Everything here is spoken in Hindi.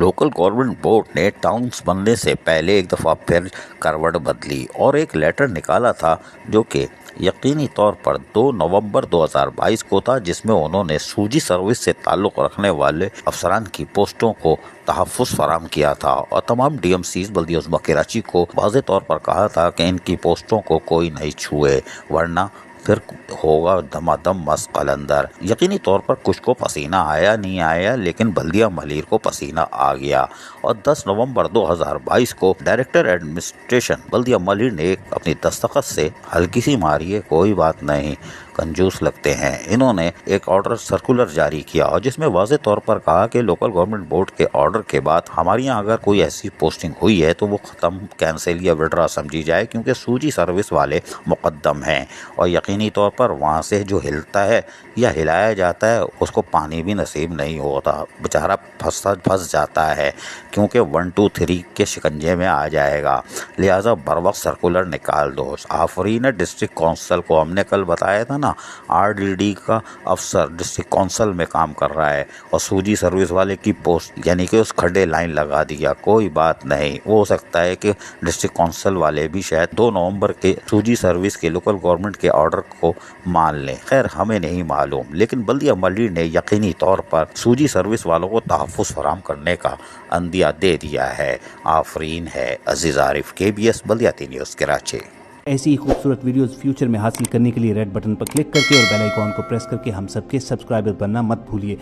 लोकल गवर्नमेंट बोर्ड ने टाउन्स बनने से पहले एक दफ़ा फिर करवट बदली और एक लेटर निकाला था जो कि यकीनी तौर पर 2 नवंबर 2022 को था, जिसमें उन्होंने सूजी सर्विस से ताल्लुक़ रखने वाले अफसरान की पोस्टों को तहफ़्फ़ुज़ फराहम किया था और तमाम DMCs बल्दिया उज़्मा कराची को वाज़े तौर पर कहा था कि इनकी पोस्टों को कोई नहीं छुए वरना फिर होगा धमाधम मस्त कलंदर। यकीनी तौर पर कुछ को पसीना आया नहीं आया, लेकिन बल्दिया मलीर को पसीना आ गया और 10 नवंबर 2022 को डायरेक्टर एडमिनिस्ट्रेशन बल्दिया मलीर ने अपनी दस्तखत से हल्की सी मारी है, कोई बात नहीं, कंजूस लगते हैं, इन्होंने एक ऑर्डर सर्कुलर जारी किया और जिसमें वाज़े तौर पर कहा कि लोकल गवर्नमेंट बोर्ड के ऑर्डर के बाद हमारे यहाँ अगर कोई ऐसी पोस्टिंग हुई है तो वो ख़त्म, कैंसिल या विड्रा समझी जाए, क्योंकि सूजी सर्विस वाले मुकद्दम हैं और यकीनी तौर पर वहाँ से जो हिलता है या हिलाया जाता है उसको पानी भी नसीब नहीं होता, बेचारा फंस जाता है क्योंकि 1 2 3 के शिकंजे में आ जाएगा। लिहाजा बर वक्त सर्कुलर निकाल दो। आफरीन डिस्ट्रिक्ट काउंसिल को हमने कल बताया था ना, RDD का अफसर डिस्ट्रिक्ट काउंसिल में काम कर रहा है और सूजी सर्विस वाले की पोस्ट यानी कि उस खड्डे लाइन लगा दिया, कोई बात नहीं, वो हो सकता है कि डिस्ट्रिक्ट काउंसिल वाले भी शायद 2 नवंबर के सूजी सर्विस के लोकल गवर्नमेंट के ऑर्डर को मान लें, खैर हमें नहीं मालूम, लेकिन बल्दिया मलीर ने यकीनी तौर पर सूजी सर्विस वालों को तहफ़्फ़ुज़ फराहम करने का अंदिया दे दिया है। आफरीन है। अजीज़ आरिफ, KBS बल्दियाती न्यूज़ कराची। ऐसी ही खूबसूरत वीडियोस फ्यूचर में हासिल करने के लिए रेड बटन पर क्लिक करके और बेल आइकॉन को प्रेस करके हम सबके सब्सक्राइबर बनना मत भूलिए।